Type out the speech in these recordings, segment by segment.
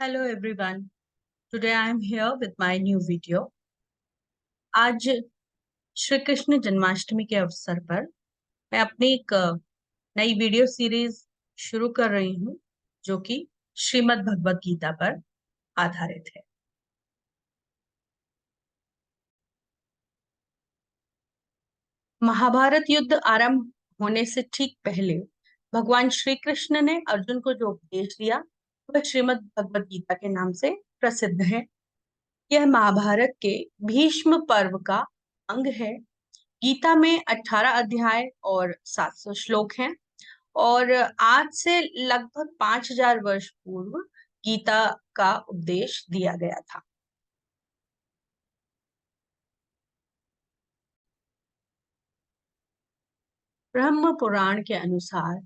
Hello everyone. Today I am here with my new video. आज श्री कृष्ण जन्माष्टमी के अवसर पर मैं अपनी एक नई वीडियो सीरीज शुरू कर रही हूँ जो कि श्रीमद् भगवत गीता पर आधारित है। महाभारत युद्ध आरंभ होने से ठीक पहले भगवान श्री कृष्ण ने अर्जुन को जो उपदेश दिया वह श्रीमद् भगवत गीता के नाम से प्रसिद्ध है। यह महाभारत के भीष्म पर्व का अंग है। गीता में 18 अध्याय और 700 श्लोक हैं और आज से लगभग 5000 वर्ष पूर्व गीता का उपदेश दिया गया था। ब्रह्म पुराण के अनुसार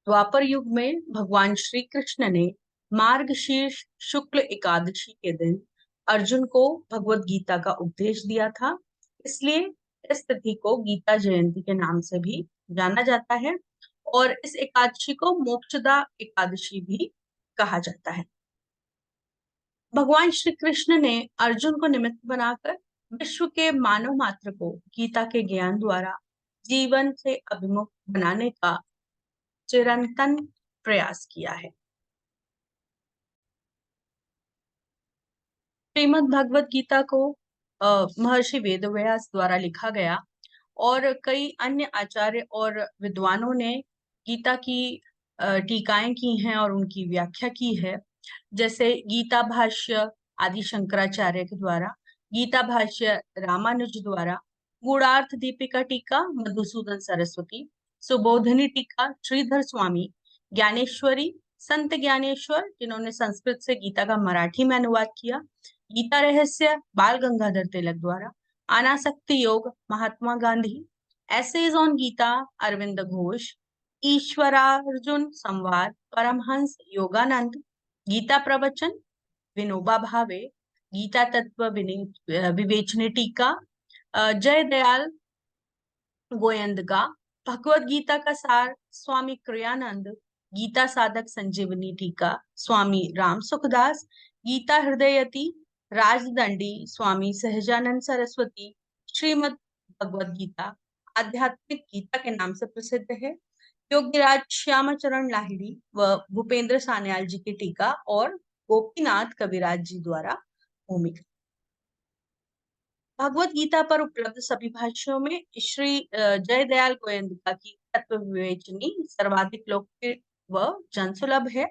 द्वापर युग में भगवान श्री कृष्ण ने मार्गशीर्ष शुक्ल एकादशी के दिन अर्जुन को भगवत गीता का उपदेश दिया था। इसलिए इस तिथि को गीता जयंती के नाम से भी जाना जाता है और इस एकादशी को मोक्षदा एकादशी भी कहा जाता है। भगवान श्री कृष्ण ने अर्जुन को निमित्त बनाकर विश्व के मानव मात्र को गीता के ज्ञान द्वारा जीवन से अभिमुख बनाने का चिरंतन प्रयास किया है। श्रीमद् भगवत गीता को महर्षि वेदव्यास द्वारा लिखा गया और कई अन्य आचार्य और विद्वानों ने गीता की टीकाएं की हैं और उनकी व्याख्या की है। जैसे गीता भाष्य आदि शंकराचार्य के द्वारा, गीता भाष्य रामानुज द्वारा, गूढ़ार्थ दीपिका टीका मधुसूदन सरस्वती, सुबोधनी टीका श्रीधर स्वामी, ज्ञानेश्वरी संत ज्ञानेश्वर जिन्होंने संस्कृत से गीता का मराठी में अनुवाद किया, गीता रहस्य बाल गंगाधर तिलक द्वारा, अनासक्ति योग महात्मा गांधी, एसेज ऑन गीता अरविंद घोष, ईश्वरार्जुन संवाद परमहंस योगानंद, गीता प्रवचन विनोबा भावे, गीता तत्व विवेचने टीका जय दयाल गोयंदका, भगवत गीता का सार स्वामी क्रियानंद, गीता साधक संजीवनी टीका स्वामी राम सुखदास, गीता हृदयती राजदंडी स्वामी सहजानंद सरस्वती, श्रीमद् भगवत गीता आध्यात्मिक गीता के नाम से प्रसिद्ध है। योगीराज श्यामाचरण लाहिड़ी व भूपेंद्र सान्याल जी की टीका और गोपीनाथ कविराज जी द्वारा भूमिका। भगवत गीता पर उपलब्ध सभी भाष्यों में श्री जय दयाल गोयंदका की तत्व विवेचनी सर्वाधिक लोकप्रिय व जनसुलभ है।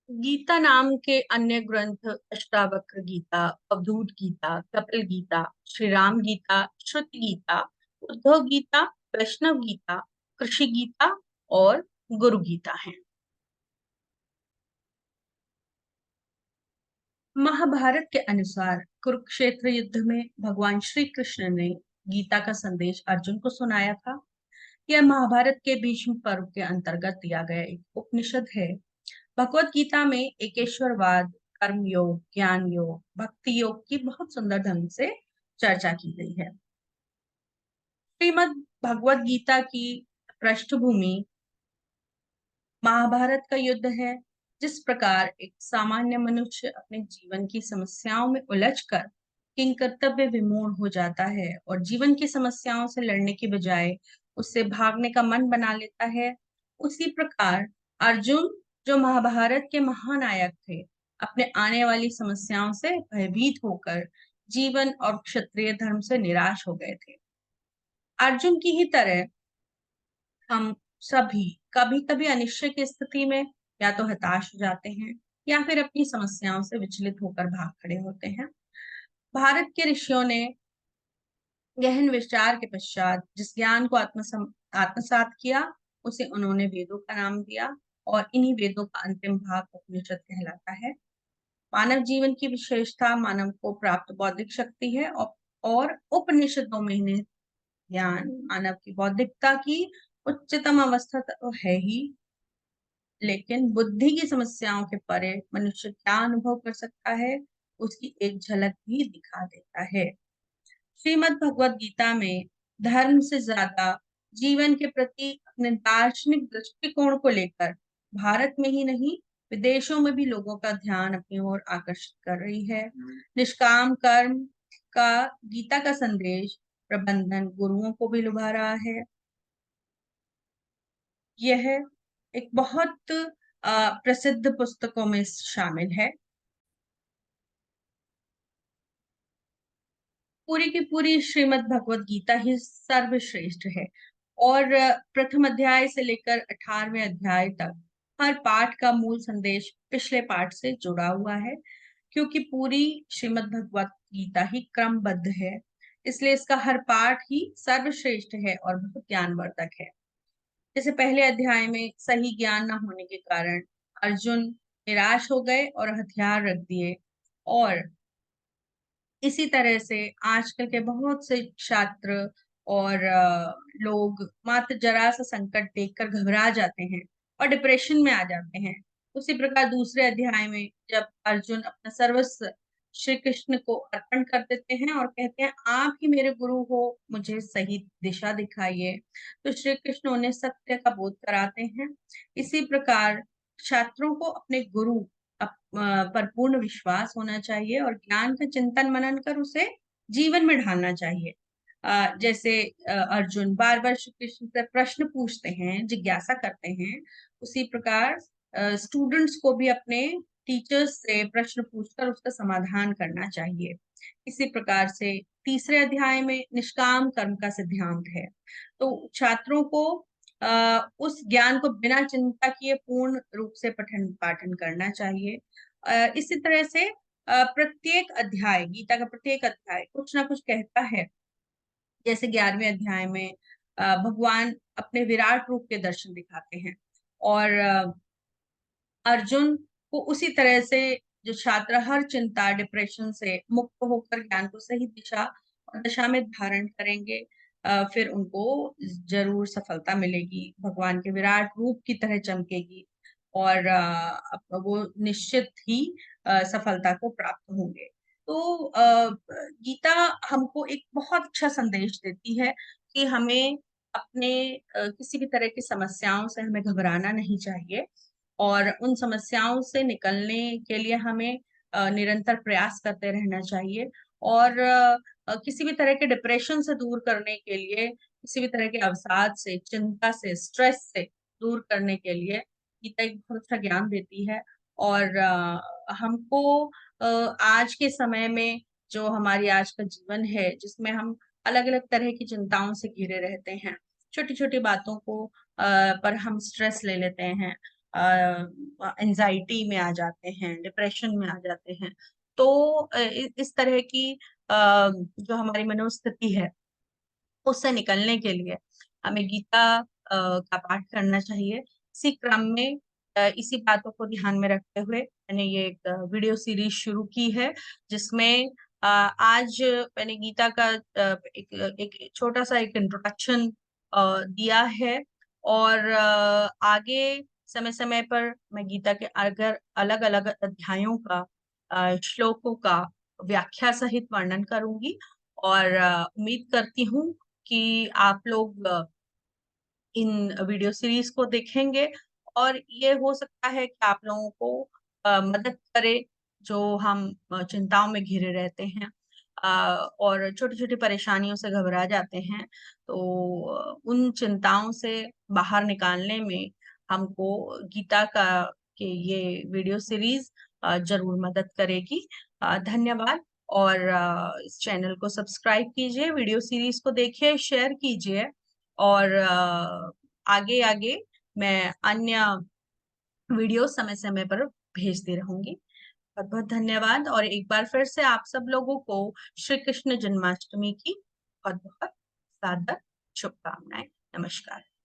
गीता नाम के अन्य ग्रंथ अष्टावक्र गीता, अवधूत गीता, कपिल गीता, श्री राम गीता, श्रुति गीता, उद्धव गीता, वैष्णव गीता, कृषि गीता और गुरु गीता हैं। महाभारत के अनुसार कुरुक्षेत्र युद्ध में भगवान श्री कृष्ण ने गीता का संदेश अर्जुन को सुनाया था। यह महाभारत के भीष्म पर्व के अंतर्गत दिया गया एक उपनिषद है। भगवत गीता में एकेश्वरवाद, कर्म योग, ज्ञान योग, भक्ति योग की बहुत सुंदर ढंग से चर्चा की गई है। श्रीमद् भगवत गीता की पृष्ठभूमि महाभारत का युद्ध है। जिस प्रकार एक सामान्य मनुष्य अपने जीवन की समस्याओं में उलझकर किंग कर्तव्य विमूढ़ हो जाता है और जीवन की समस्याओं से लड़ने की बजाय उससे भागने का मन बना लेता है, उसी प्रकार अर्जुन जो महाभारत के महानायक थे अपने आने वाली समस्याओं से भयभीत होकर जीवन और क्षत्रिय धर्म से निराश हो गए थे। अर्जुन की ही तरह हम सभी कभी कभी अनिश्चय की स्थिति में या तो हताश हो जाते हैं या फिर अपनी समस्याओं से विचलित होकर भाग खड़े होते हैं। भारत के ऋषियों ने गहन विचार के पश्चात जिस ज्ञान को आत्मसात किया उसे उन्होंने वेदों का नाम दिया और इन्हीं वेदों का अंतिम भाग उपनिषद कहलाता है। मानव जीवन की विशेषता मानव को प्राप्त बौद्धिक शक्ति है और उपनिषदों में इन्हें ज्ञान मानव की बौद्धिकता की उच्चतम अवस्था तो है ही, लेकिन बुद्धि की समस्याओं के परे मनुष्य क्या अनुभव कर सकता है उसकी एक झलक भी दिखा देता है। श्रीमद् भगवत गीता में धर्म से ज्यादा जीवन के प्रति अपने दार्शनिक दृष्टिकोण को लेकर भारत में ही नहीं, विदेशों में भी लोगों का ध्यान अपनी ओर आकर्षित कर रही है। निष्काम कर्म का गीता का संदेश प्रबंधन गुरुओं को भी लुभा रहा है। यह एक बहुत प्रसिद्ध पुस्तकों में शामिल है। पूरी की पूरी श्रीमद् भगवत गीता ही सर्वश्रेष्ठ है और प्रथम अध्याय से लेकर 18वें अध्याय तक हर पाठ का मूल संदेश पिछले पाठ से जुड़ा हुआ है। क्योंकि पूरी श्रीमद् भगवत गीता ही क्रमबद्ध है, इसलिए इसका हर पाठ ही सर्वश्रेष्ठ है और बहुत ज्ञानवर्धक है। जैसे पहले अध्याय में सही ज्ञान न होने के कारण अर्जुन निराश हो गए और हथियार रख दिए, और इसी तरह से आजकल के बहुत से छात्र और लोग मात्र जरा सा संकट देखकर घबरा जाते हैं और डिप्रेशन में आ जाते हैं। उसी प्रकार दूसरे अध्याय में जब अर्जुन अपना सर्वस्व श्री कृष्ण को अर्पण कर देते हैं और कहते हैं आप ही मेरे गुरु हो, मुझे सही दिशा दिखाइए, तो श्री कृष्ण उन्हें सत्य का बोध कराते हैं। इसी प्रकार छात्रों को अपने गुरु पर पूर्ण विश्वास होना चाहिए और ज्ञान का चिंतन मनन कर उसे जीवन में ढालना चाहिए। जैसे अर्जुन बार बार श्री कृष्ण से प्रश्न पूछते हैं, जिज्ञासा करते हैं, उसी प्रकार स्टूडेंट्स को भी अपने टीचर्स से प्रश्न पूछकर उसका समाधान करना चाहिए। इसी प्रकार से तीसरे अध्याय में निष्काम कर्म का सिद्धांत है, तो छात्रों को उस ज्ञान को बिना चिंता किए पूर्ण रूप से पठन पाठन करना चाहिए। इसी तरह से प्रत्येक अध्याय, गीता का प्रत्येक अध्याय कुछ ना कुछ कहता है। जैसे 11वें अध्याय में भगवान अपने विराट रूप के दर्शन दिखाते हैं और अर्जुन को उसी तरह से जो छात्र हर चिंता डिप्रेशन से मुक्त होकर ज्ञान को सही दिशा और दशा में धारण करेंगे, फिर उनको जरूर सफलता मिलेगी, भगवान के विराट रूप की तरह चमकेगी और वो निश्चित ही सफलता को प्राप्त होंगे। तो गीता हमको एक बहुत अच्छा संदेश देती है कि हमें अपने किसी भी तरह की समस्याओं से हमें घबराना नहीं चाहिए और उन समस्याओं से निकलने के लिए हमें निरंतर प्रयास करते रहना चाहिए और किसी भी तरह के डिप्रेशन से दूर करने के लिए, किसी भी तरह के अवसाद से, चिंता से, स्ट्रेस से दूर करने के लिए गीता एक बहुत अच्छा ज्ञान देती है। और हमको आज के समय में जो हमारी आज का जीवन है, जिसमें हम अलग अलग तरह की चिंताओं से घिरे रहते हैं, छोटी छोटी बातों को पर हम स्ट्रेस ले लेते हैं, एंजाइटी में आ जाते हैं, डिप्रेशन में आ जाते हैं। तो इस तरह की जो हमारी मनोस्थिति है उससे निकलने के लिए हमें गीता का पाठ करना चाहिए। इसी क्रम में इसी बातों को ध्यान में रखते हुए मैंने ये एक वीडियो सीरीज शुरू की है, जिसमें आज मैंने गीता का एक छोटा सा एक इंट्रोडक्शन दिया है और आगे समय समय पर मैं गीता के अगर अलग अलग अध्यायों का श्लोकों का व्याख्या सहित वर्णन करूंगी और उम्मीद करती हूँ कि आप लोग इन वीडियो सीरीज को देखेंगे और ये हो सकता है कि आप लोगों को मदद करे, जो हम चिंताओं में घिरे रहते हैं और छोटी छोटी परेशानियों से घबरा जाते हैं। तो उन चिंताओं से बाहर निकालने में हमको गीता का के ये वीडियो सीरीज जरूर मदद करेगी। धन्यवाद। और इस चैनल को सब्सक्राइब कीजिए, वीडियो सीरीज को देखिए, शेयर कीजिए और आगे आगे मैं अन्य वीडियो समय समय पर भेजती रहूंगी। बहुत बहुत धन्यवाद और एक बार फिर से आप सब लोगों को श्री कृष्ण जन्माष्टमी की बहुत बहुत सादर शुभकामनाएं। नमस्कार।